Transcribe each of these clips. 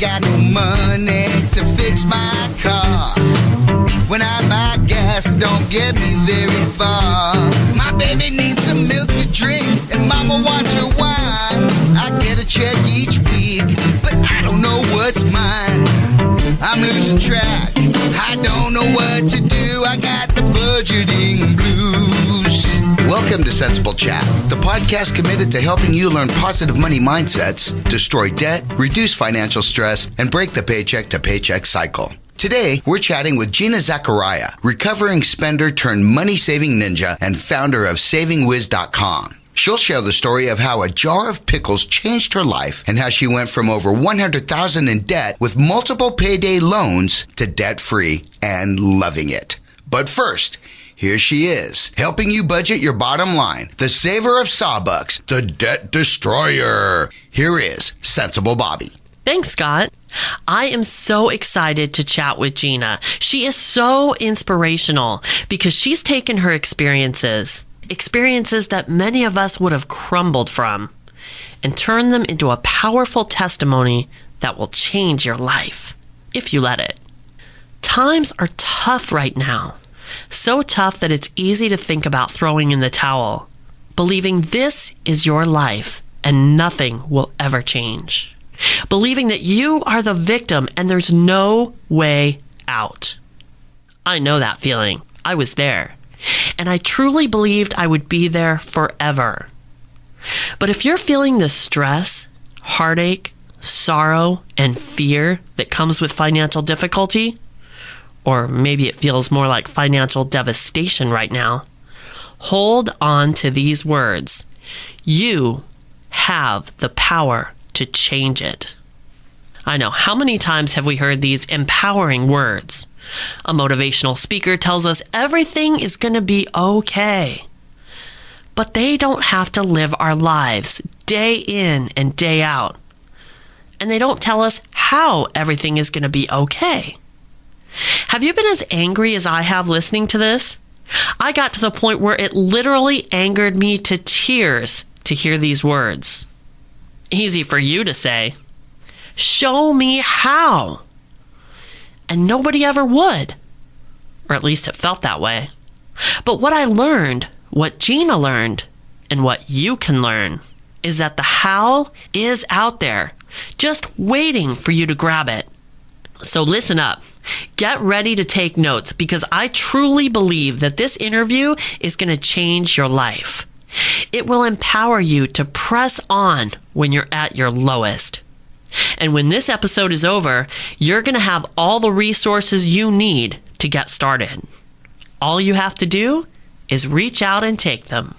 ain't got no money to fix my car. When I buy gas, it don't get me very far. My baby needs some milk to drink, and mama wants her wine. I get a check each week, but I don't know what's mine. I'm losing track, I don't know what to do. I got the budgeting blues. Welcome to Sensible Chat, the podcast committed to helping you learn positive money mindsets, destroy debt, reduce financial stress, and break the paycheck to paycheck cycle. Today, we're chatting with Gina Zakaria, recovering spender turned money-saving ninja and founder of SavingWiz.com. She'll share the story of how a jar of pickles changed her life and how she went from over $100,000 in debt with multiple payday loans to debt-free and loving it. But first, here she is, helping you budget your bottom line, the saver of sawbucks, the debt destroyer. Here is Sensible Bobby. Thanks, Scott. I am so excited to chat with Gina. She is so inspirational because she's taken her experiences that many of us would have crumbled from, and turned them into a powerful testimony that will change your life, if you let it. Times are tough right now. So tough that it's easy to think about throwing in the towel, believing this is your life and nothing will ever change. Believing that you are the victim and there's no way out. I know that feeling. I was there. And I truly believed I would be there forever. But if you're feeling the stress, heartache, sorrow, and fear that comes with financial difficulty, or maybe it feels more like financial devastation right now, hold on to these words. You have the power to change it. I know. How many times have we heard these empowering words? A motivational speaker tells us everything is going to be okay. But they don't have to live our lives day in and day out. And they don't tell us how everything is going to be okay. Have you been as angry as I have listening to this? I got to the point where it literally angered me to tears to hear these words. Easy for you to say. Show me how. And nobody ever would. Or at least it felt that way. But what I learned, what Gina learned, and what you can learn, is that the how is out there, just waiting for you to grab it. So listen up. Get ready to take notes, because I truly believe that this interview is going to change your life. It will empower you to press on when you're at your lowest. And when this episode is over, you're going to have all the resources you need to get started. All you have to do is reach out and take them.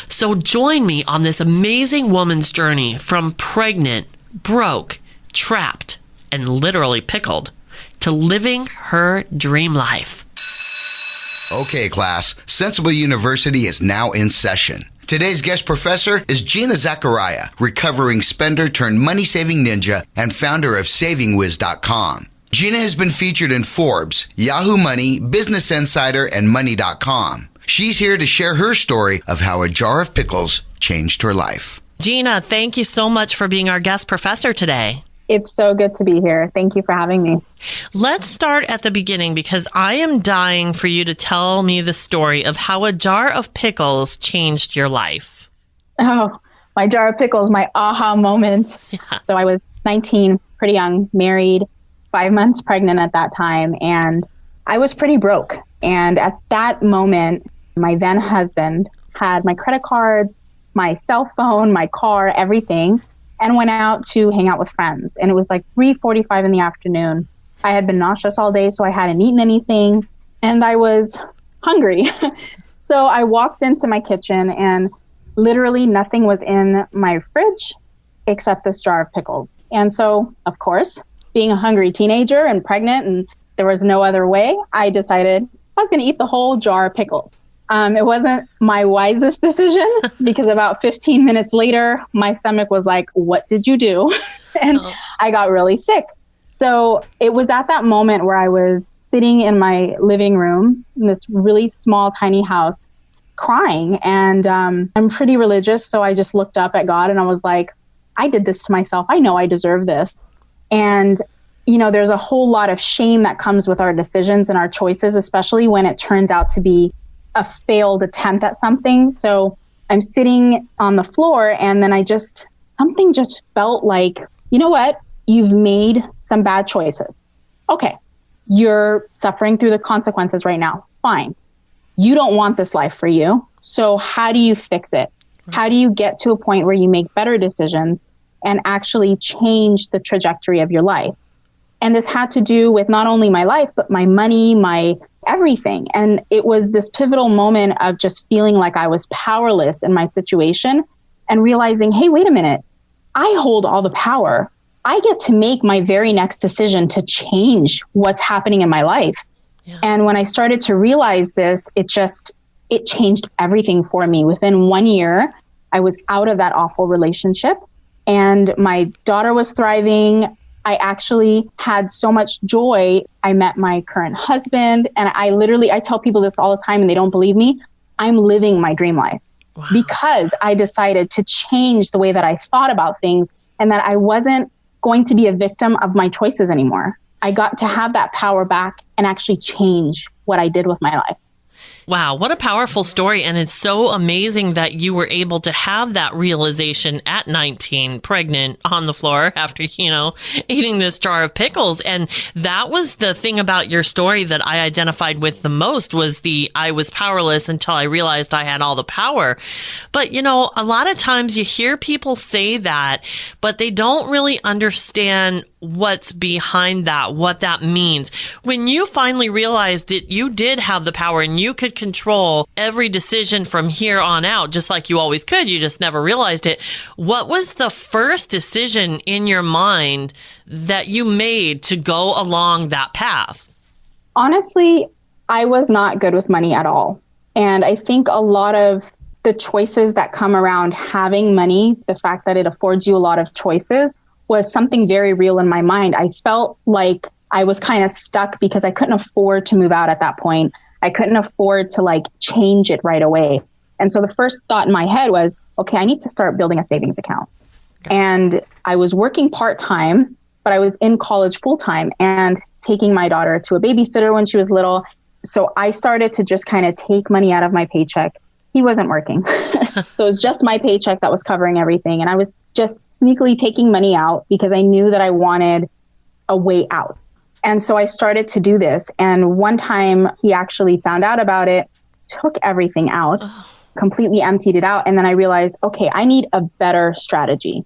So join me on this amazing woman's journey from pregnant, broke, trapped, and literally pickled to living her dream life. Okay, class, Sensible University is now in session. Today's guest professor is Gina Zakaria, recovering spender turned money-saving ninja and founder of SavingWiz.com. Gina has been featured in Forbes, Yahoo Money, Business Insider, and Money.com. She's here to share her story of how a jar of pickles changed her life. Gina, thank you so much for being our guest professor today. It's so good to be here. Thank you for having me. Let's start at the beginning, because I am dying for you to tell me the story of how a jar of pickles changed your life. Oh, my jar of pickles, my aha moment. Yeah. So I was 19, pretty young, married, 5 months pregnant at that time, and I was pretty broke. And at that moment, my then husband had my credit cards, my cell phone, my car, everything, and went out to hang out with friends. And it was like 3:45 in the afternoon. I had been nauseous all day, so I hadn't eaten anything, and I was hungry. So I walked into my kitchen, and literally nothing was in my fridge except this jar of pickles. And so, of course, being a hungry teenager and pregnant, and there was no other way, I decided I was going to eat the whole jar of pickles. It wasn't my wisest decision, because about 15 minutes later, my stomach was like, what did you do? And I got really sick. So it was at that moment where I was sitting in my living room in this really small, tiny house, crying. And I'm pretty religious, so I just looked up at God and I was like, I did this to myself. I know I deserve this. And, there's a whole lot of shame that comes with our decisions and our choices, especially when it turns out to be a failed attempt at something. So I'm sitting on the floor and then something just felt like, you know what? You've made some bad choices. Okay. You're suffering through the consequences right now. Fine. You don't want this life for you. So how do you fix it? How do you get to a point where you make better decisions and actually change the trajectory of your life? And this had to do with not only my life, but my money, my everything. And it was this pivotal moment of just feeling like I was powerless in my situation and realizing, hey, wait a minute, I hold all the power. I get to make my very next decision to change what's happening in my life. Yeah. And when I started to realize this, it changed everything for me. Within 1 year, I was out of that awful relationship and my daughter was thriving. I actually had so much joy. I met my current husband and I tell people this all the time and they don't believe me. I'm living my dream life. Wow. Because I decided to change the way that I thought about things and that I wasn't going to be a victim of my choices anymore. I got to have that power back and actually change what I did with my life. Wow, what a powerful story. And it's so amazing that you were able to have that realization at 19, pregnant, on the floor after, eating this jar of pickles. And that was the thing about your story that I identified with the most was I was powerless until I realized I had all the power. But, a lot of times you hear people say that, but they don't really understand what's behind that, what that means. When you finally realized that you did have the power and you could control every decision from here on out, just like you always could, you just never realized it. What was the first decision in your mind that you made to go along that path? Honestly, I was not good with money at all. And I think a lot of the choices that come around having money, the fact that it affords you a lot of choices, was something very real in my mind. I felt like I was kind of stuck because I couldn't afford to move out at that point. I couldn't afford to change it right away. And so the first thought in my head was, okay, I need to start building a savings account. Okay. And I was working part-time, but I was in college full-time and taking my daughter to a babysitter when she was little. So I started to just kind of take money out of my paycheck. He wasn't working. So it was just my paycheck that was covering everything. And I was just sneakily taking money out because I knew that I wanted a way out. And so I started to do this. And one time he actually found out about it, took everything out, completely emptied it out. And then I realized, okay, I need a better strategy.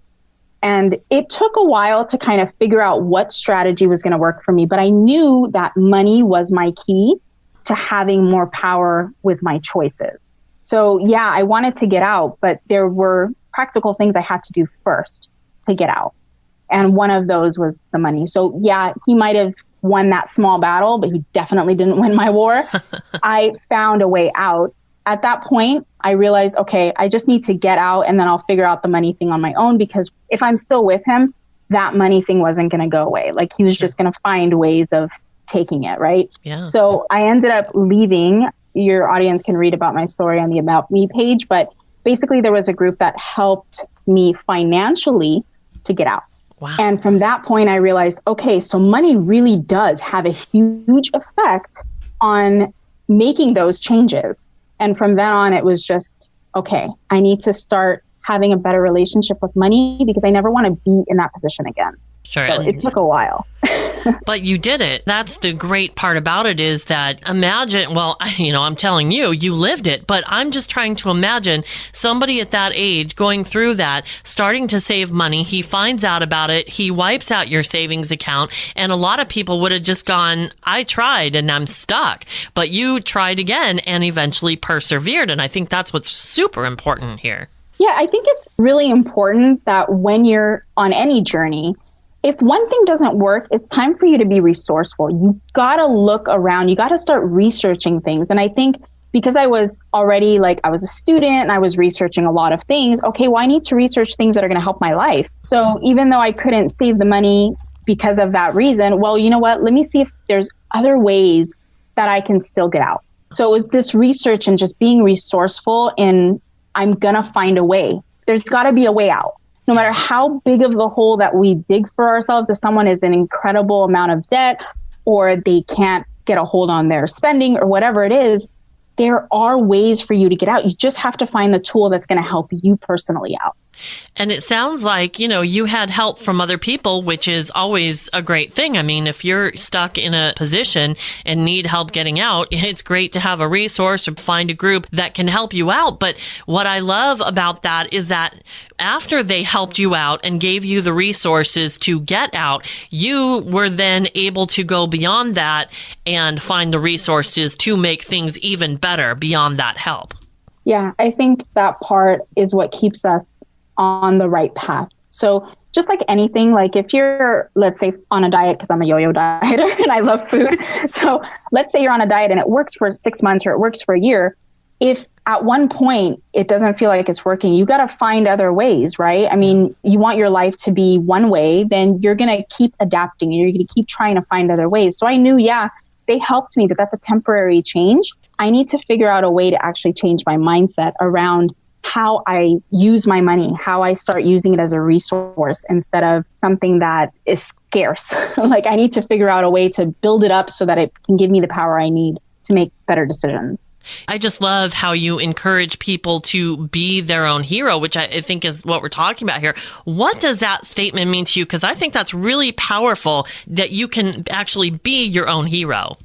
And it took a while to kind of figure out what strategy was going to work for me. But I knew that money was my key to having more power with my choices. So yeah, I wanted to get out, but there were practical things I had to do first to get out. And one of those was the money. So yeah, he might have won that small battle, but he definitely didn't win my war. I found a way out. At that point, I realized, okay, I just need to get out and then I'll figure out the money thing on my own, because if I'm still with him, that money thing wasn't going to go away. He was just going to find ways of taking it, right? Yeah. So I ended up leaving. Your audience can read about my story on the About Me page, but basically there was a group that helped me financially to get out. Wow. And from that point, I realized, okay, so money really does have a huge effect on making those changes. And from then on, it was just, okay, I need to start having a better relationship with money because I never want to be in that position again. Sure. So it took a while. But you did it. That's the great part about it is that imagine, well, I'm telling you, you lived it, but I'm just trying to imagine somebody at that age going through that, starting to save money. He finds out about it. He wipes out your savings account. And a lot of people would have just gone, I tried and I'm stuck. But you tried again and eventually persevered. And I think that's what's super important here. Yeah, I think it's really important that when you're on any journey, if one thing doesn't work, it's time for you to be resourceful. You got to look around. You got to start researching things. And I think because I was already I was a student and I was researching a lot of things. Okay, well, I need to research things that are going to help my life. So even though I couldn't save the money because of that reason, well, you know what? Let me see if there's other ways that I can still get out. So it was this research and just being resourceful in I'm going to find a way. There's got to be a way out. No matter how big of the hole that we dig for ourselves, if someone is an incredible amount of debt or they can't get a hold on their spending or whatever it is, there are ways for you to get out. You just have to find the tool that's going to help you personally out. And it sounds like, you had help from other people, which is always a great thing. I mean, if you're stuck in a position and need help getting out, it's great to have a resource or find a group that can help you out. But what I love about that is that after they helped you out and gave you the resources to get out, you were then able to go beyond that and find the resources to make things even better beyond that help. Yeah, I think that part is what keeps us on the right path. So just like anything, like if you're, let's say, on a diet, because I'm a yo-yo dieter and I love food. So let's say you're on a diet and it works for 6 months or it works for a year. If at one point it doesn't feel like it's working, you got to find other ways, right? I mean, you want your life to be one way, then you're going to keep adapting and you're going to keep trying to find other ways. So I knew, they helped me, but that's a temporary change. I need to figure out a way to actually change my mindset around how I use my money, how I start using it as a resource instead of something that is scarce. Like I need to figure out a way to build it up so that it can give me the power I need to make better decisions. I just love how you encourage people to be their own hero, which I think is what we're talking about here. What does that statement mean to you? Because I think that's really powerful that you can actually be your own hero.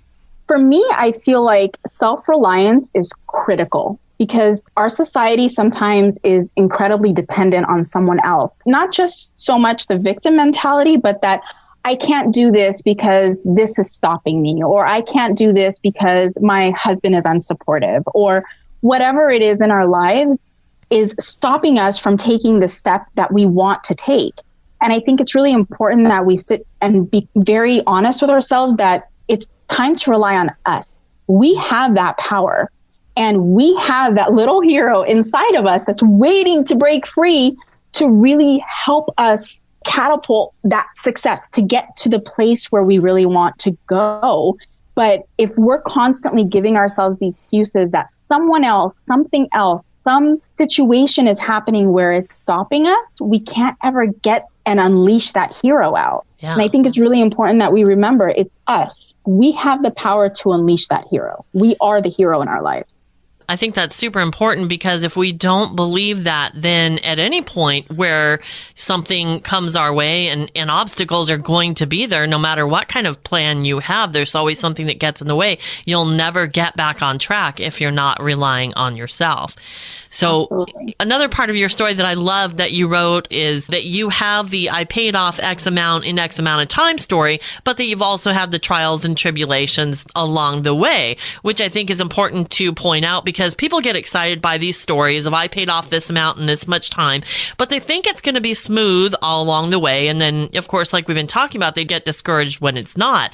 For me, I feel like self-reliance is critical because our society sometimes is incredibly dependent on someone else. Not just so much the victim mentality, but that I can't do this because this is stopping me, or I can't do this because my husband is unsupportive, or whatever it is in our lives is stopping us from taking the step that we want to take. And I think it's really important that we sit and be very honest with ourselves that it's time to rely on us. We have that power. And we have that little hero inside of us that's waiting to break free to really help us catapult that success to get to the place where we really want to go. But if we're constantly giving ourselves the excuses that someone else, something else, some situation is happening where it's stopping us, we can't ever get and unleash that hero out. Yeah. And I think it's really important that we remember it's us. We have the power to unleash that hero. We are the hero in our lives. I think that's super important because if we don't believe that, then at any point where something comes our way and obstacles are going to be there, no matter what kind of plan you have, there's always something that gets in the way. You'll never get back on track if you're not relying on yourself. So Absolutely. Another part of your story that I love that you wrote is that you have the I paid off X amount in X amount of time story, but that you've also had the trials and tribulations along the way, which I think is important to point out because people get excited by these stories of I paid off this amount in this much time, but they think it's going to be smooth all along the way. And then, of course, like we've been talking about, they get discouraged when it's not.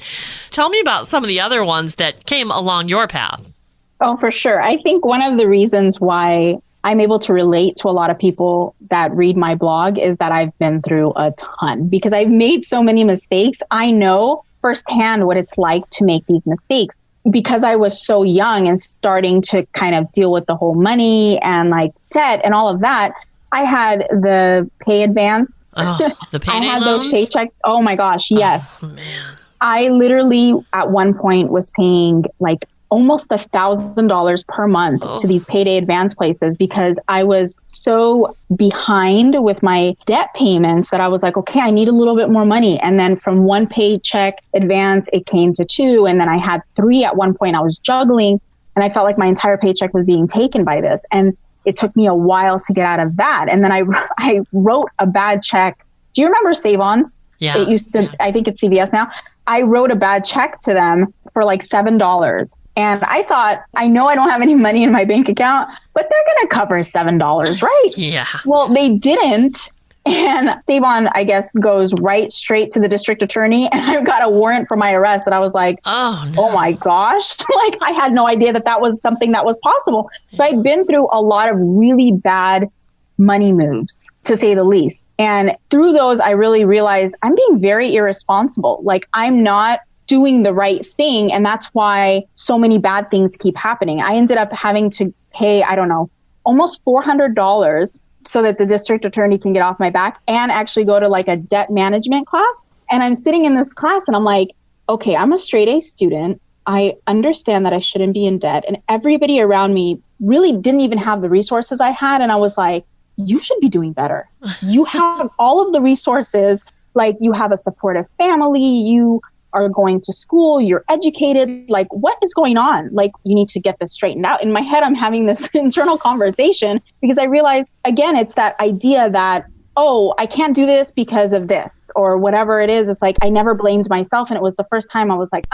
Tell me about some of the other ones that came along your path. Oh, for sure. I think one of the reasons why I'm able to relate to a lot of people that read my blog is that I've been through a ton because I've made so many mistakes. I know firsthand what it's like to make these mistakes because I was so young and starting to kind of deal with the whole money and like debt and all of that. I had the pay advance. Oh, the payday I had loans? those paychecks. Oh my gosh. Yes. Oh, man. I literally at one point was paying like almost $1,000 per month to these payday advance places because I was so behind with my debt payments that I was like, okay, I need a little bit more money. And then from one paycheck advance, it came to two. And then I had three at one point. I was juggling and I felt like my entire paycheck was being taken by this. And it took me a while to get out of that. And then I wrote a bad check. Do you remember Save-Ons? Yeah. It used to, I think it's CVS now. I wrote a bad check to them for like $7. And I thought, I know I don't have any money in my bank account, but they're going to cover $7, right? Yeah. Well, they didn't. And Save-On, I guess, goes right straight to the district attorney. And I got a warrant for my arrest. And I was like, oh my gosh. Like, I had no idea that that was something that was possible. So I'd been through a lot of really bad money moves, to say the least. And through those, I really realized I'm being very irresponsible. Like, I'm not doing the right thing. And that's why so many bad things keep happening. I ended up having to pay, I don't know, almost $400 so that the district attorney can get off my back, and actually go to like a debt management class. And I'm sitting in this class and I'm like, okay, I'm a straight A student. I understand that I shouldn't be in debt. And everybody around me really didn't even have the resources I had. And I was like, you should be doing better. You have all of the resources, like you have a supportive family, you are going to school, you're educated, like what is going on? Like you need to get this straightened out. In my head, I'm having this internal conversation because I realize, again, it's that idea that, oh, I can't do this because of this or whatever it is. It's like, I never blamed myself. And it was the first time I was like,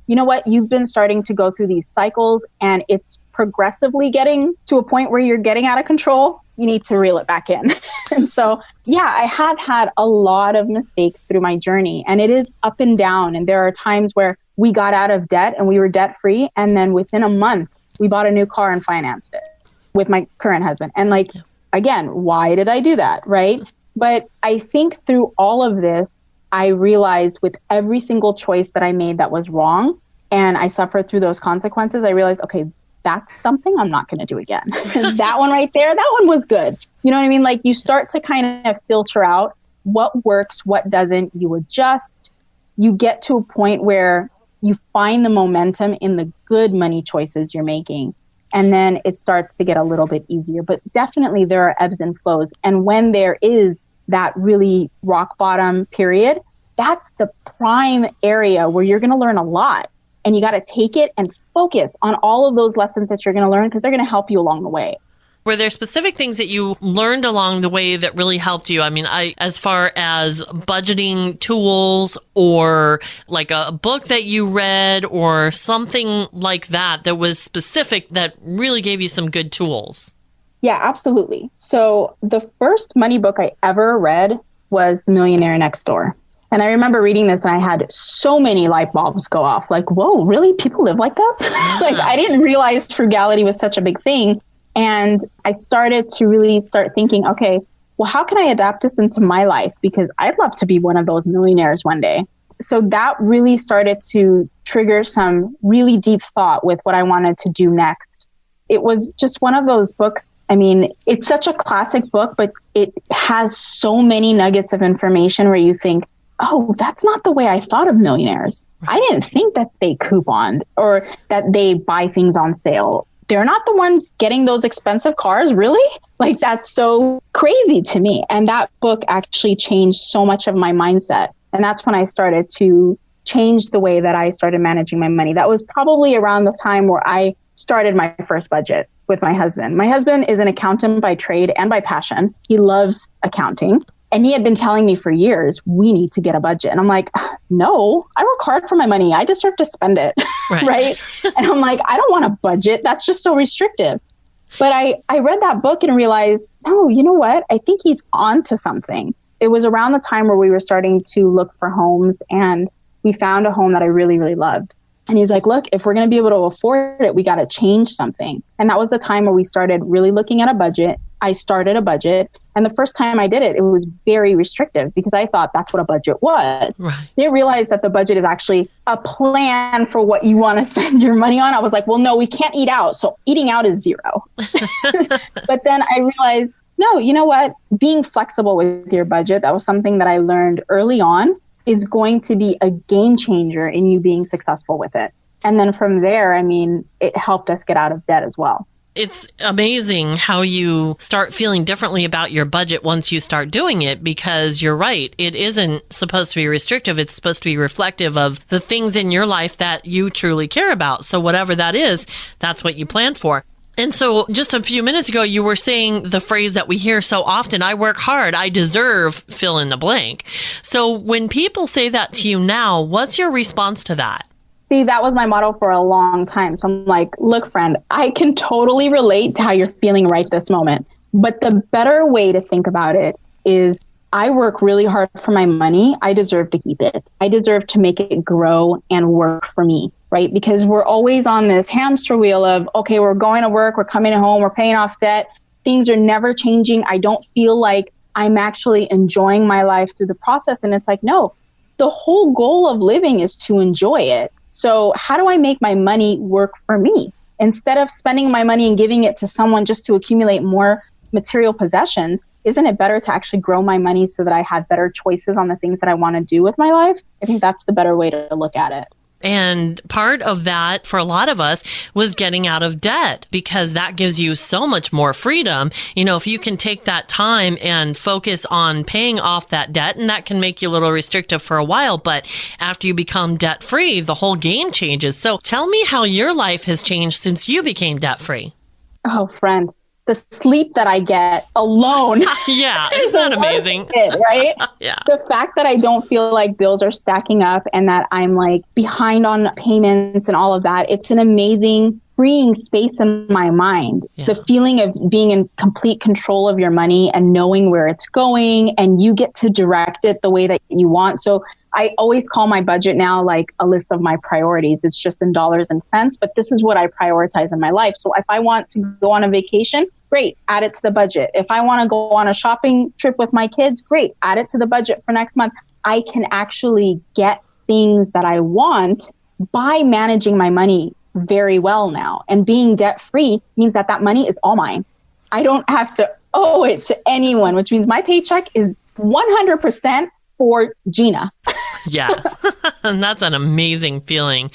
you know what? You've been starting to go through these cycles and it's progressively getting to a point where you're getting out of control. You need to reel it back in. And so, yeah, I have had a lot of mistakes through my journey, and it is up and down. And there are times where we got out of debt and we were debt free. And then within a month, we bought a new car and financed it with my current husband. And like, again, why did I do that? Right. But I think through all of this, I realized with every single choice that I made that was wrong, and I suffered through those consequences, I realized, okay, that's something I'm not going to do again. That one right there, that one was good. You know what I mean? Like you start to kind of filter out what works, what doesn't. You adjust. You get to a point where you find the momentum in the good money choices you're making. And then it starts to get a little bit easier. But definitely there are ebbs and flows. And when there is that really rock bottom period, that's the prime area where you're going to learn a lot. And you got to take it and focus on all of those lessons that you're going to learn because they're going to help you along the way. Were there specific things that you learned along the way that really helped you? I mean, as far as budgeting tools or like a book that you read or something like that that was specific that really gave you some good tools? Yeah, absolutely. So the first money book I ever read was The Millionaire Next Door. And I remember reading this and I had so many light bulbs go off. Like, whoa, really? People live like this? Like, I didn't realize frugality was such a big thing. And I started to really start thinking, okay, well, how can I adapt this into my life? Because I'd love to be one of those millionaires one day. So that really started to trigger some really deep thought with what I wanted to do next. It was just one of those books. I mean, it's such a classic book, but it has so many nuggets of information where you think, oh, that's not the way I thought of millionaires. I didn't think that they couponed or that they buy things on sale. They're not the ones getting those expensive cars, really? Like, that's so crazy to me. And that book actually changed so much of my mindset. And that's when I started to change the way that I started managing my money. That was probably around the time where I started my first budget with my husband. My husband is an accountant by trade and by passion. He loves accounting. And he had been telling me for years, we need to get a budget. And I'm like, no, I work hard for my money. I deserve to spend it. Right. And I'm like, I don't want a budget. That's just so restrictive. But I read that book and realized, no, you know what? I think he's on to something. It was around the time where we were starting to look for homes, and we found a home that I really, really loved. And he's like, look, if we're going to be able to afford it, we got to change something. And that was the time where we started really looking at a budget. I started a budget. And the first time I did it, it was very restrictive because I thought that's what a budget was. Right. Didn't realize that the budget is actually a plan for what you want to spend your money on. I was like, well, no, we can't eat out. So eating out is zero. But then I realized, no, you know what? Being flexible with your budget, that was something that I learned early on, is going to be a game changer in you being successful with it. And then from there, I mean, it helped us get out of debt as well. It's amazing how you start feeling differently about your budget once you start doing it, because you're right. It isn't supposed to be restrictive. It's supposed to be reflective of the things in your life that you truly care about. So whatever that is, that's what you plan for. And so just a few minutes ago, you were saying the phrase that we hear so often, I work hard, I deserve fill in the blank. So when people say that to you now, what's your response to that? See, that was my motto for a long time. So I'm like, look, friend, I can totally relate to how you're feeling right this moment. But the better way to think about it is I work really hard for my money. I deserve to keep it. I deserve to make it grow and work for me, right? Because we're always on this hamster wheel of, okay, we're going to work, we're coming home, we're paying off debt. Things are never changing. I don't feel like I'm actually enjoying my life through the process. And it's like, no, the whole goal of living is to enjoy it. So how do I make my money work for me? Instead of spending my money and giving it to someone just to accumulate more material possessions, isn't it better to actually grow my money so that I have better choices on the things that I want to do with my life? I think that's the better way to look at it. And part of that for a lot of us was getting out of debt, because that gives you so much more freedom. You know, if you can take that time and focus on paying off that debt, and that can make you a little restrictive for a while, but after you become debt free, the whole game changes. So tell me how your life has changed since you became debt free. Oh, friend, the sleep that I get alone. Yeah, isn't that amazing? Right? Yeah. The fact that I don't feel like bills are stacking up and that I'm like behind on payments and all of that, it's an amazing freeing space in my mind. Yeah. The feeling of being in complete control of your money and knowing where it's going, and you get to direct it the way that you want. So I always call my budget now like a list of my priorities. It's just in dollars and cents, but this is what I prioritize in my life. So if I want to go on a vacation, great, add it to the budget. If I want to go on a shopping trip with my kids, great, add it to the budget for next month. I can actually get things that I want by managing my money very well now. And being debt free means that that money is all mine. I don't have to owe it to anyone, which means my paycheck is 100% for Gina. Yeah. And that's an amazing feeling.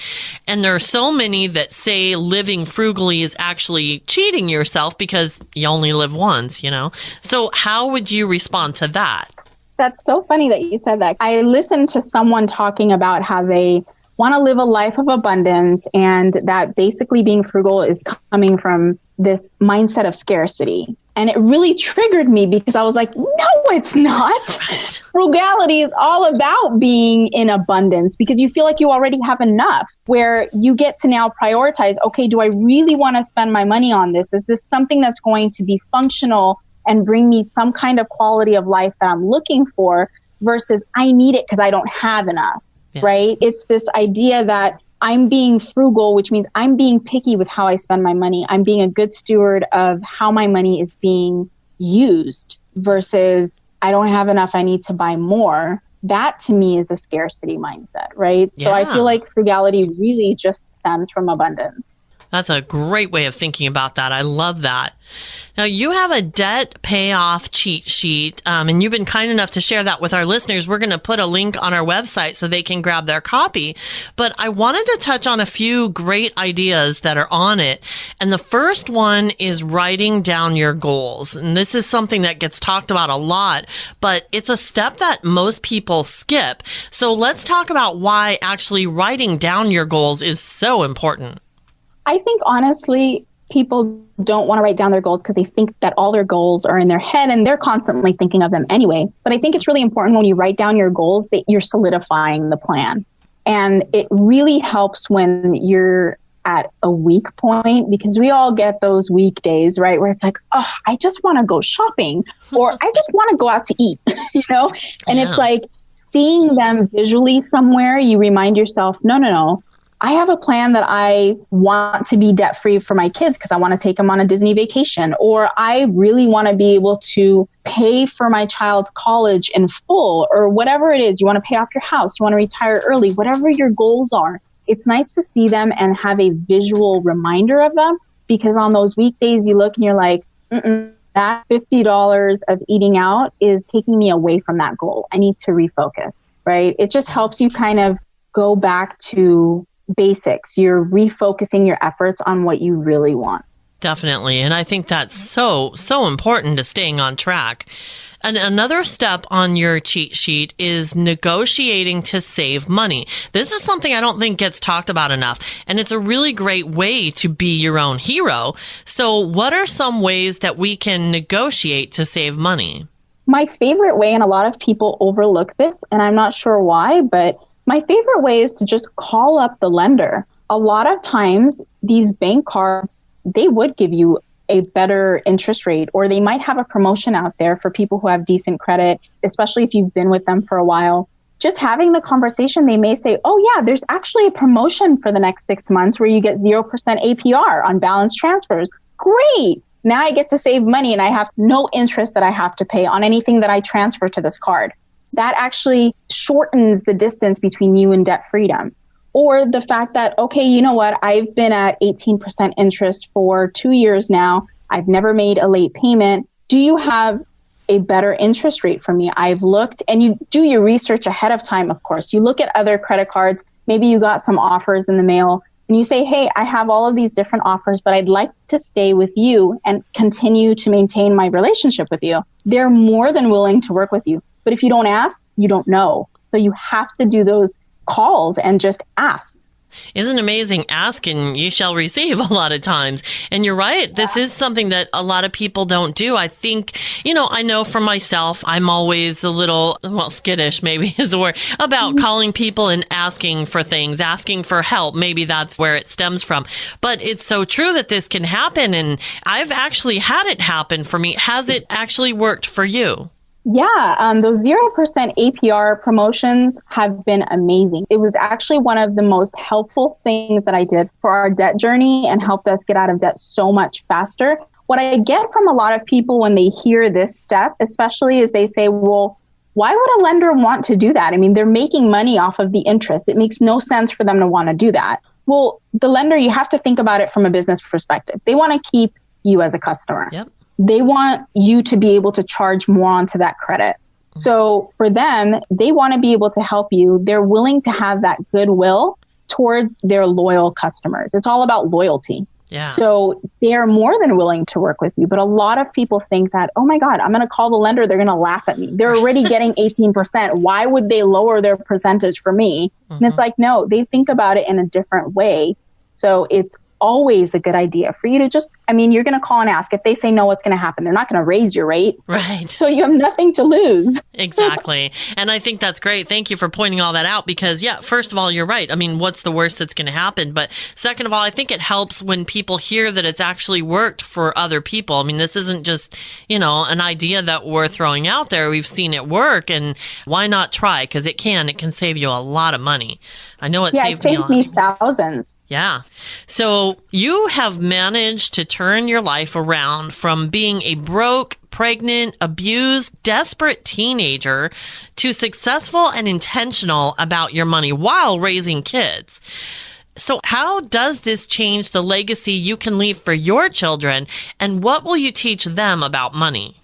And there are so many that say living frugally is actually cheating yourself because you only live once, you know? So how would you respond to that? That's so funny that you said that. I listened to someone talking about how they want to live a life of abundance, and that basically being frugal is coming from this mindset of scarcity. And it really triggered me because I was like, no, it's not. Right. Frugality is all about being in abundance because you feel like you already have enough, where you get to now prioritize, okay, do I really want to spend my money on this? Is this something that's going to be functional and bring me some kind of quality of life that I'm looking for, versus I need it because I don't have enough, right? It's this idea that I'm being frugal, which means I'm being picky with how I spend my money. I'm being a good steward of how my money is being used, versus I don't have enough, I need to buy more. That to me is a scarcity mindset, right? So I feel like frugality really just stems from abundance. That's a great way of thinking about that. I love that. Now, you have a debt payoff cheat sheet, and you've been kind enough to share that with our listeners. We're going to put a link on our website so they can grab their copy. But I wanted to touch on a few great ideas that are on it. And the first one is writing down your goals. And this is something that gets talked about a lot, but it's a step that most people skip. So let's talk about why actually writing down your goals is so important. I think honestly, people don't want to write down their goals because they think that all their goals are in their head and they're constantly thinking of them anyway. But I think it's really important when you write down your goals that you're solidifying the plan. And it really helps when you're at a weak point, because we all get those weekdays, right? Where it's like, oh, I just want to go shopping, or I just want to go out to eat, you know? And it's like seeing them visually somewhere, you remind yourself, no. I have a plan that I want to be debt free for my kids because I want to take them on a Disney vacation, or I really want to be able to pay for my child's college in full, or whatever it is. You want to pay off your house, you want to retire early, whatever your goals are. It's nice to see them and have a visual reminder of them, because on those weekdays you look and you're like, that $50 of eating out is taking me away from that goal. I need to refocus, right? It just helps you kind of go back to basics. You're refocusing your efforts on what you really want. Definitely. And I think that's so important to staying on track. And another step on your cheat sheet is negotiating to save money. This is something I don't think gets talked about enough. And it's a really great way to be your own hero. So what are some ways that we can negotiate to save money? My favorite way, and a lot of people overlook this, and I'm not sure why, but my favorite way is to just call up the lender. A lot of times, these bank cards, they would give you a better interest rate, or they might have a promotion out there for people who have decent credit, especially if you've been with them for a while. Just having the conversation, they may say, oh yeah, there's actually a promotion for the next 6 months where you get 0% APR on balance transfers. Great. Now I get to save money and I have no interest that I have to pay on anything that I transfer to this card. That actually shortens the distance between you and debt freedom. Or the fact that, okay, you know what? I've been at 18% interest for 2 years now. I've never made a late payment. do you have a better interest rate for me? I've looked, and you do your research ahead of time, of course. You look at other credit cards. Maybe you got some offers in the mail and you say, hey, I have all of these different offers, but I'd like to stay with you and continue to maintain my relationship with you. They're more than willing to work with you. But if you don't ask, you don't know. So you have to do those calls and just ask. Isn't it amazing? Ask and you shall receive a lot of times. And you're right. This is something that a lot of people don't do. I think, I know for myself, I'm always a little, skittish maybe is the word, about calling people and asking for things, asking for help. Maybe that's where it stems from. But it's so true that this can happen. And I've actually had it happen for me. Has it actually worked for you? Yeah, those 0% APR promotions have been amazing. It was actually one of the most helpful things that I did for our debt journey and helped us get out of debt so much faster. What I get from a lot of people when they hear this step, especially, is they say, well, why would a lender want to do that? I mean, they're making money off of the interest. It makes no sense for them to want to do that. Well, the lender, you have to think about it from a business perspective. They want to keep you as a customer. Yep. They want you to be able to charge more onto that credit. So for them, they want to be able to help you. They're willing to have that goodwill towards their loyal customers. It's all about loyalty. Yeah. So they're more than willing to work with you. But a lot of people think that, oh my God, I'm going to call the lender. They're going to laugh at me. They're already getting 18%. Why would they lower their percentage for me? And it's like, no, they think about it in a different way. So it's always a good idea for you to just, you're going to call and ask. If they say no, what's going to happen? They're not going to raise your rate. Right. So you have nothing to lose. Exactly. And I think that's great. Thank you for pointing all that out because, first of all, you're right. What's the worst that's going to happen? But second of all, I think it helps when people hear that it's actually worked for other people. This isn't just, an idea that we're throwing out there. We've seen it work, and why not try? Because it can save you a lot of money. I know it saved me thousands. Yeah. So you have managed to turn your life around from being a broke, pregnant, abused, desperate teenager to successful and intentional about your money while raising kids. So how does this change the legacy you can leave for your children, and what will you teach them about money?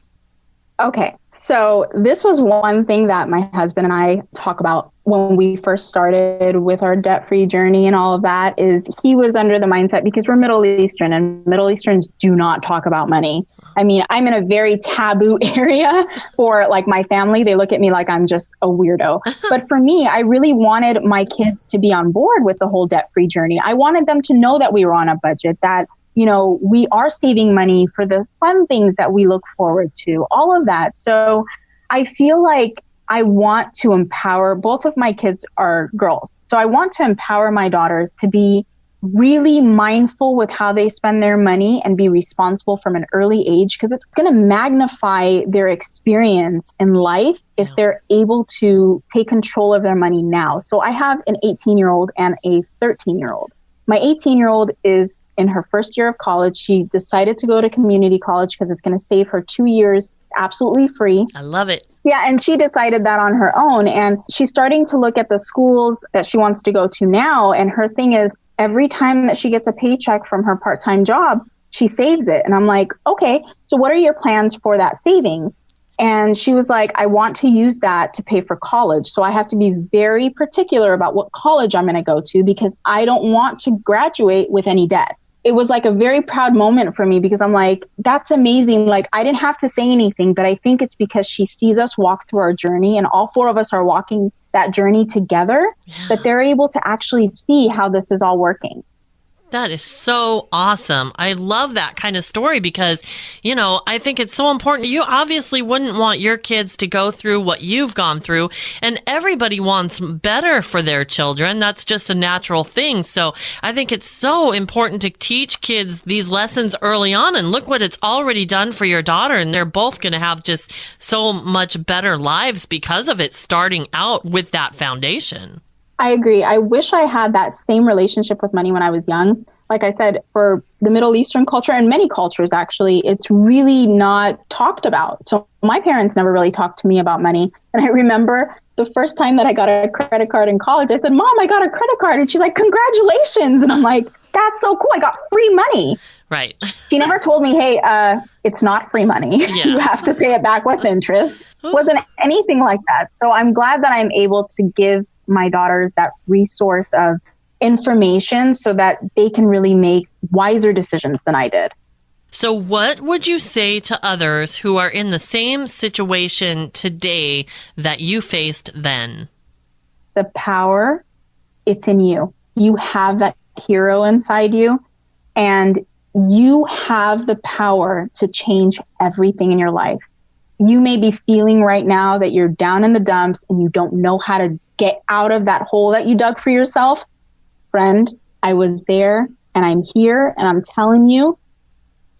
Okay, so this was one thing that my husband and I talk about when we first started with our debt-free journey and all of that. Is he was under the mindset, because we're Middle Eastern and Middle Easterns do not talk about money. I'm in a very taboo area for my family. They look at me like I'm just a weirdo. But for me, I really wanted my kids to be on board with the whole debt-free journey. I wanted them to know that we were on a budget, that we are saving money for the fun things that we look forward to, all of that. So I feel like I want to empower, both of my kids are girls. So I want to empower my daughters to be really mindful with how they spend their money and be responsible from an early age, because it's going to magnify their experience in life if they're able to take control of their money now. So I have an 18-year-old and a 13-year-old. My 18-year-old is in her first year of college. She decided to go to community college because it's going to save her 2 years absolutely free. I love it. Yeah, and she decided that on her own. And she's starting to look at the schools that she wants to go to now. And her thing is, every time that she gets a paycheck from her part-time job, she saves it. And I'm like, okay, so what are your plans for that savings? And she was like, I want to use that to pay for college. So I have to be very particular about what college I'm going to go to, because I don't want to graduate with any debt. It was a very proud moment for me, because I'm like, that's amazing. I didn't have to say anything, but I think it's because she sees us walk through our journey, and all four of us are walking that journey together, that they're able to actually see how this is all working. That is so awesome. I love that kind of story because, I think it's so important. You obviously wouldn't want your kids to go through what you've gone through, and everybody wants better for their children. That's just a natural thing. So I think it's so important to teach kids these lessons early on, and look what it's already done for your daughter. And they're both going to have just so much better lives because of it, starting out with that foundation. I agree. I wish I had that same relationship with money when I was young. Like I said, for the Middle Eastern culture and many cultures, actually, it's really not talked about. So my parents never really talked to me about money. And I remember the first time that I got a credit card in college, I said, Mom, I got a credit card. And she's like, congratulations. And I'm like, that's so cool. I got free money. Right. She never told me, hey, it's not free money. Yeah. You have to pay it back with interest. Wasn't anything like that. So I'm glad that I'm able to give my daughters that resource of information so that they can really make wiser decisions than I did. So what would you say to others who are in the same situation today that you faced then? The power, it's in you. You have that hero inside you, and you have the power to change everything in your life. You may be feeling right now that you're down in the dumps and you don't know how to get out of that hole that you dug for yourself. Friend, I was there and I'm here, and I'm telling you,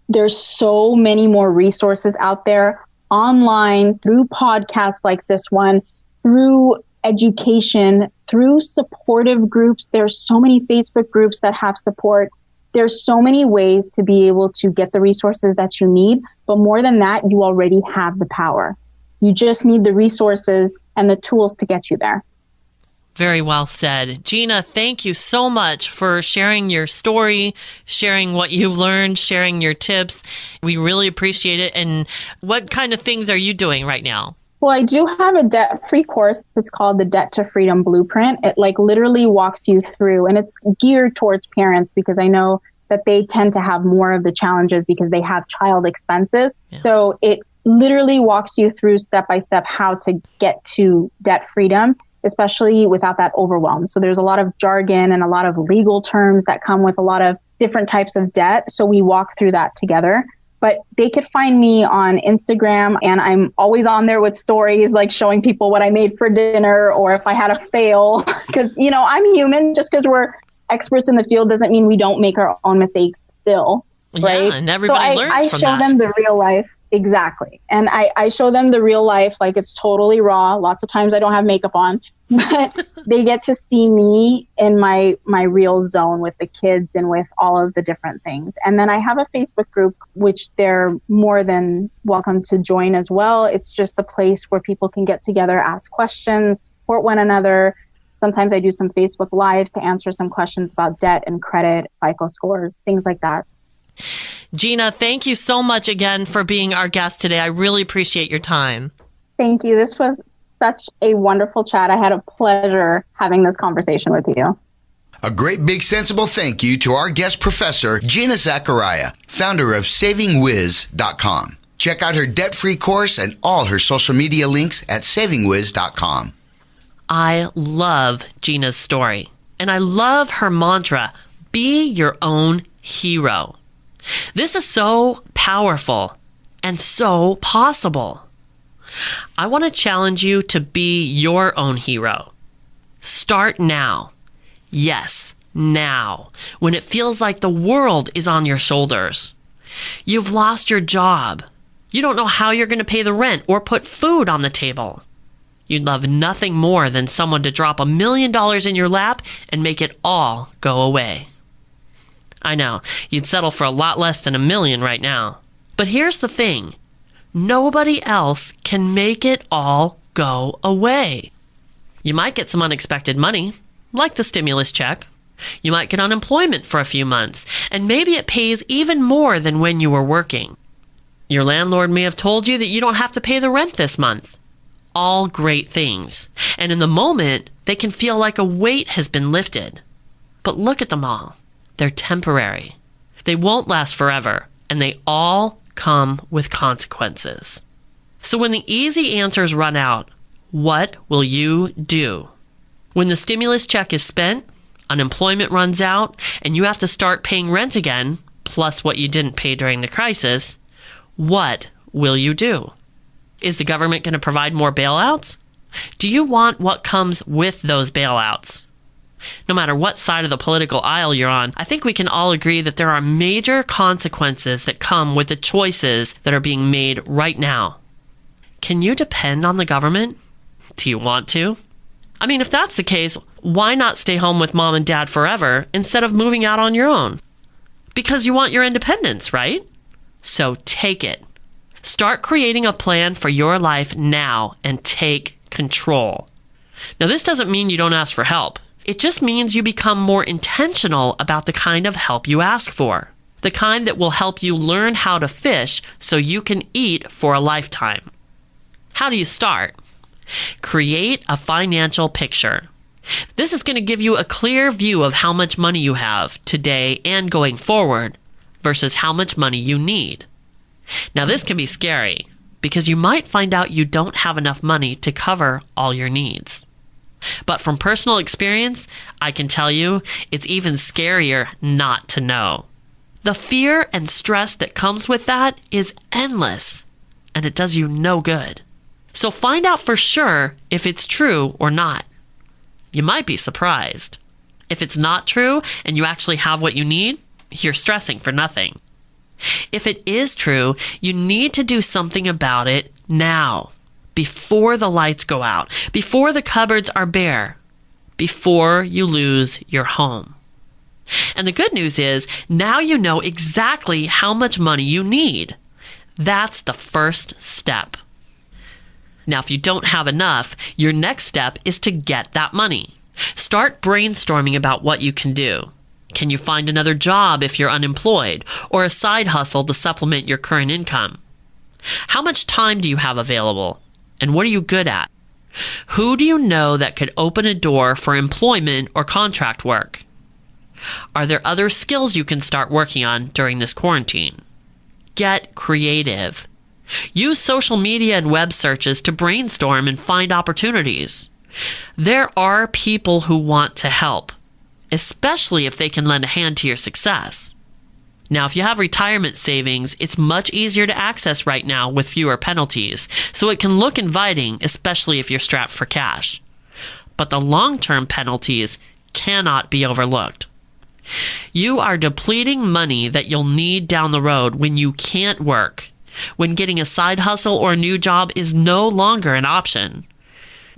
there's so many more resources out there online, through podcasts like this one, through education, through supportive groups. There's so many Facebook groups that have support. There's so many ways to be able to get the resources that you need. But more than that, you already have the power. You just need the resources and the tools to get you there. Very well said. Gina, thank you so much for sharing your story, sharing what you've learned, sharing your tips. We really appreciate it. And what kind of things are you doing right now? Well, I do have a debt-free course. It's called the Debt to Freedom Blueprint. It literally walks you through, and it's geared towards parents because I know that they tend to have more of the challenges because they have child expenses. Yeah. So it literally walks you through step by step how to get to debt freedom, especially without that overwhelm. So there's a lot of jargon and a lot of legal terms that come with a lot of different types of debt. So we walk through that together. But they could find me on Instagram, and I'm always on there with stories like showing people what I made for dinner or if I had a fail. Because, I'm human. Just because we're experts in the field doesn't mean we don't make our own mistakes still. Right. Yeah, and everybody learns from that. I show them the real life. Exactly. And I show them the real life, like it's totally raw. Lots of times I don't have makeup on, but they get to see me in my real zone with the kids and with all of the different things. And then I have a Facebook group, which they're more than welcome to join as well. It's just a place where people can get together, ask questions, support one another. Sometimes I do some Facebook Lives to answer some questions about debt and credit, FICO scores, things like that. Gina, thank you so much again for being our guest today. I really appreciate your time. Thank you. This was such a wonderful chat. I had a pleasure having this conversation with you. A great big sensible thank you to our guest professor, Gina Zakaria, founder of SavingWiz.com. Check out her debt-free course and all her social media links at SavingWiz.com. I love Gina's story, and I love her mantra, be your own hero. This is so powerful and so possible. I want to challenge you to be your own hero. Start now. Yes, now, when it feels like the world is on your shoulders. You've lost your job. You don't know how you're going to pay the rent or put food on the table. You'd love nothing more than someone to drop $1 million in your lap and make it all go away. I know, you'd settle for a lot less than $1 million right now. But here's the thing. Nobody else can make it all go away. You might get some unexpected money, like the stimulus check. You might get unemployment for a few months, and maybe it pays even more than when you were working. Your landlord may have told you that you don't have to pay the rent this month. All great things. And in the moment, they can feel like a weight has been lifted. But look at them all. They're temporary. They won't last forever, and they all come with consequences. So when the easy answers run out, what will you do? When the stimulus check is spent, unemployment runs out, and you have to start paying rent again, plus what you didn't pay during the crisis, what will you do? Is the government going to provide more bailouts? Do you want what comes with those bailouts? No matter what side of the political aisle you're on, I think we can all agree that there are major consequences that come with the choices that are being made right now. Can you depend on the government? Do you want to? I mean, if that's the case, why not stay home with mom and dad forever instead of moving out on your own? Because you want your independence, right? So take it. Start creating a plan for your life now and take control. Now, this doesn't mean you don't ask for help. It just means you become more intentional about the kind of help you ask for. the kind that will help you learn how to fish so you can eat for a lifetime. How do you start? Create a financial picture. This is going to give you a clear view of how much money you have today and going forward versus how much money you need. Now, this can be scary because you might find out you don't have enough money to cover all your needs. But from personal experience, I can tell you it's even scarier not to know. The fear and stress that comes with that is endless, and it does you no good. So find out for sure if it's true or not. You might be surprised. If it's not true and you actually have what you need, you're stressing for nothing. If it is true, you need to do something about it now, before the lights go out, before the cupboards are bare, before you lose your home. And the good news is, now you know exactly how much money you need. That's the first step. Now, if you don't have enough, your next step is to get that money. Start brainstorming about what you can do. Can you find another job if you're unemployed, or a side hustle to supplement your current income? How much time do you have available? And what are you good at? Who do you know that could open a door for employment or contract work? Are there other skills you can start working on during this quarantine? Get creative. Use social media and web searches to brainstorm and find opportunities. There are people who want to help, especially if they can lend a hand to your success. Now, if you have retirement savings, it's much easier to access right now with fewer penalties, so it can look inviting, especially if you're strapped for cash. But the long-term penalties cannot be overlooked. You are depleting money that you'll need down the road when you can't work, when getting a side hustle or a new job is no longer an option,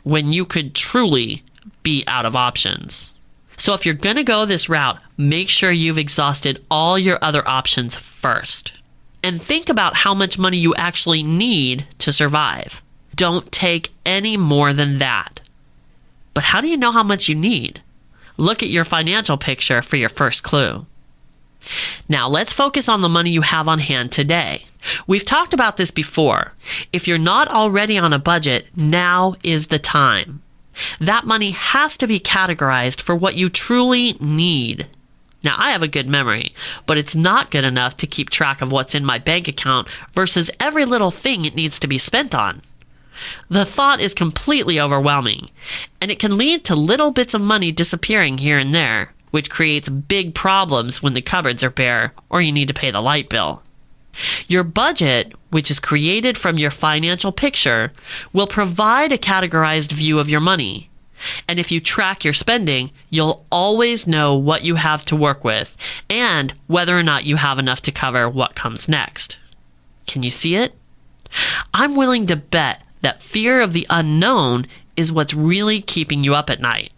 when you could truly be out of options. So if you're going to go this route, make sure you've exhausted all your other options first. And think about how much money you actually need to survive. Don't take any more than that. But how do you know how much you need? Look at your financial picture for your first clue. Now, let's focus on the money you have on hand today. We've talked about this before. If you're not already on a budget, now is the time. That money has to be categorized for what you truly need. Now, I have a good memory, but it's not good enough to keep track of what's in my bank account versus every little thing it needs to be spent on. The thought is completely overwhelming, and it can lead to little bits of money disappearing here and there, which creates big problems when the cupboards are bare or you need to pay the light bill. Your budget, which is created from your financial picture, will provide a categorized view of your money. And if you track your spending, you'll always know what you have to work with and whether or not you have enough to cover what comes next. Can you see it? I'm willing to bet that fear of the unknown is what's really keeping you up at night.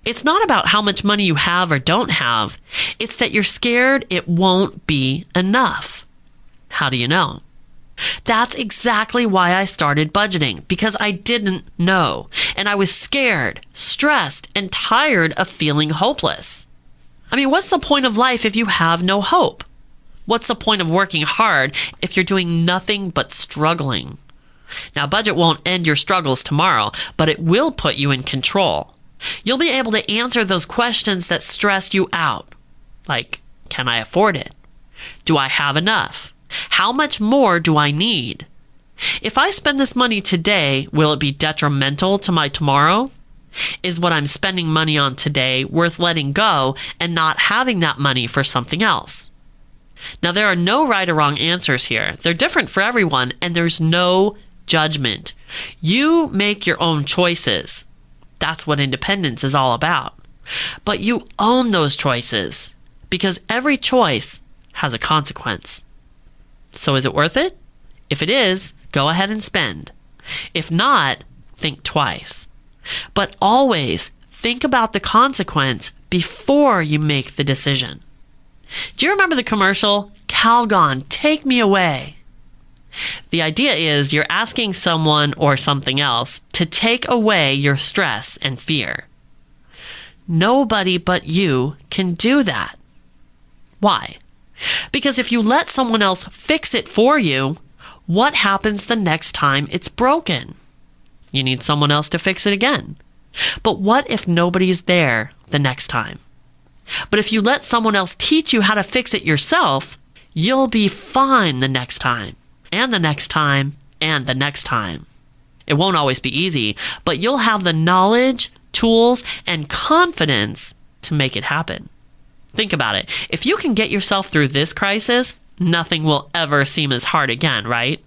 It's not about how much money you have or don't have. It's that you're scared it won't be enough. How do you know? That's exactly why I started budgeting, because I didn't know, and I was scared, stressed, and tired of feeling hopeless. I mean, what's the point of life if you have no hope? What's the point of working hard if you're doing nothing but struggling? Now, budget won't end your struggles tomorrow, but it will put you in control. You'll be able to answer those questions that stress you out. Like, can I afford it? Do I have enough? How much more do I need? If I spend this money today, will it be detrimental to my tomorrow? Is what I'm spending money on today worth letting go and not having that money for something else? Now, there are no right or wrong answers here. They're different for everyone, and there's no judgment. You make your own choices. That's what independence is all about. But you own those choices because every choice has a consequence. So is it worth it? If it is, go ahead and spend. If not, think twice. But always think about the consequence before you make the decision. Do you remember the commercial, Calgon, take me away? The idea is you're asking someone or something else to take away your stress and fear. Nobody but you can do that. Why? Because if you let someone else fix it for you, what happens the next time it's broken? You need someone else to fix it again. But what if nobody's there the next time? But if you let someone else teach you how to fix it yourself, you'll be fine the next time, and the next time, and the next time. It won't always be easy, but you'll have the knowledge, tools, and confidence to make it happen. Think about it. If you can get yourself through this crisis, nothing will ever seem as hard again, right?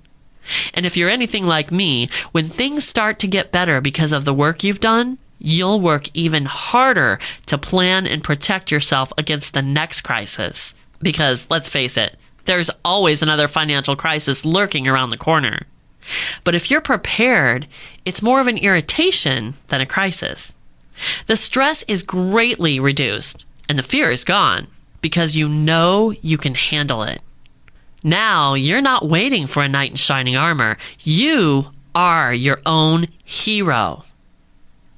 And if you're anything like me, when things start to get better because of the work you've done, you'll work even harder to plan and protect yourself against the next crisis. Because, let's face it, there's always another financial crisis lurking around the corner. But if you're prepared, it's more of an irritation than a crisis. The stress is greatly reduced, and the fear is gone, because you know you can handle it. Now, you're not waiting for a knight in shining armor. You are your own hero.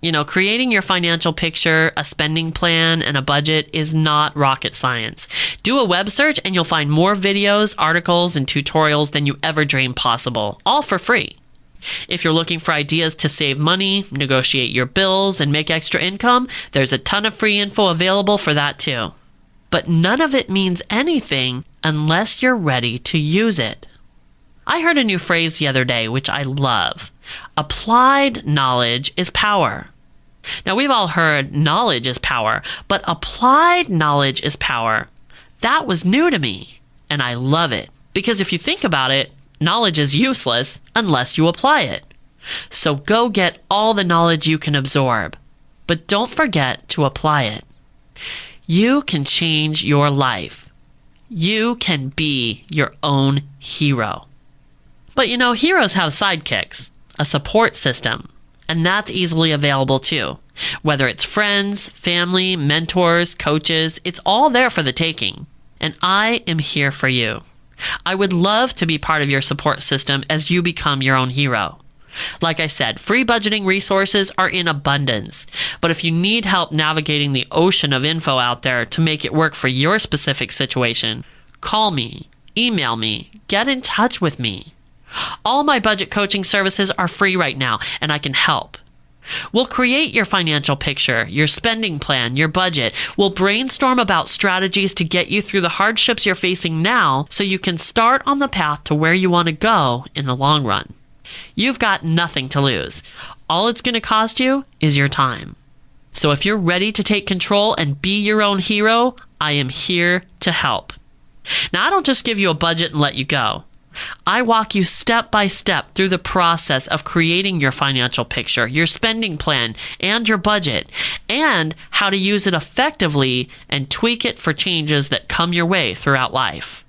You know, creating your financial picture, a spending plan, and a budget is not rocket science. Do a web search and you'll find more videos, articles, and tutorials than you ever dreamed possible, all for free. If you're looking for ideas to save money, negotiate your bills, and make extra income, there's a ton of free info available for that too. But none of it means anything unless you're ready to use it. I heard a new phrase the other day, which I love. Applied knowledge is power. Now, we've all heard knowledge is power, but applied knowledge is power. That was new to me, and I love it. Because if you think about it, knowledge is useless unless you apply it. So go get all the knowledge you can absorb, but don't forget to apply it. You can change your life. You can be your own hero. But you know, heroes have sidekicks, a support system, and that's easily available too. Whether it's friends, family, mentors, coaches, it's all there for the taking. And I am here for you. I would love to be part of your support system as you become your own hero. Like I said, free budgeting resources are in abundance. But if you need help navigating the ocean of info out there to make it work for your specific situation, call me, email me, get in touch with me. All my budget coaching services are free right now, and I can help. We'll create your financial picture, your spending plan, your budget. We'll brainstorm about strategies to get you through the hardships you're facing now so you can start on the path to where you want to go in the long run. You've got nothing to lose. All it's going to cost you is your time. So if you're ready to take control and be your own hero, I am here to help. Now, I don't just give you a budget and let you go. I walk you step by step through the process of creating your financial picture, your spending plan, and your budget, and how to use it effectively and tweak it for changes that come your way throughout life.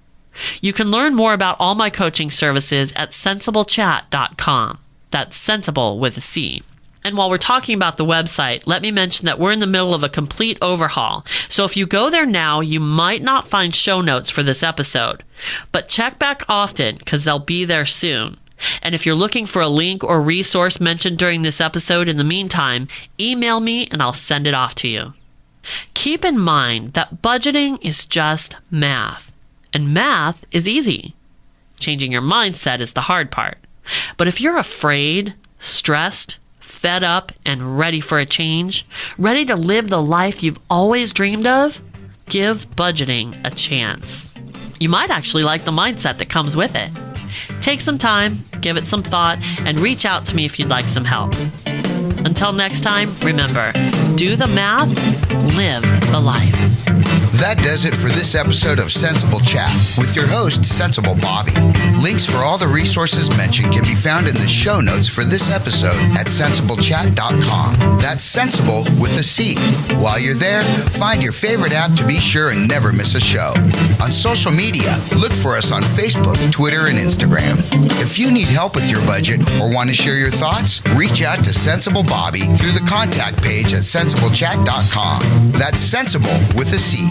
You can learn more about all my coaching services at sensible.chat.com. That's sensible with a C. And while we're talking about the website, let me mention that we're in the middle of a complete overhaul. So if you go there now, you might not find show notes for this episode. But check back often because they'll be there soon. And if you're looking for a link or resource mentioned during this episode in the meantime, email me and I'll send it off to you. Keep in mind that budgeting is just math. And math is easy. Changing your mindset is the hard part. But if you're afraid, stressed, fed up, and ready for a change, ready to live the life you've always dreamed of, give budgeting a chance. You might actually like the mindset that comes with it. Take some time, give it some thought, and reach out to me if you'd like some help. Until next time, remember, do the math, live the life. That does it for this episode of Sensible Chat with your host, Sensible Bobby. Links for all the resources mentioned can be found in the show notes for this episode at sensible.chat.com. That's sensible with a C. While you're there, find your favorite app to be sure and never miss a show. On social media, look for us on Facebook, Twitter, and Instagram. If you need help with your budget or want to share your thoughts, reach out to Sensible Bobby through the contact page at sensible.chat.com. That's sensible with a C.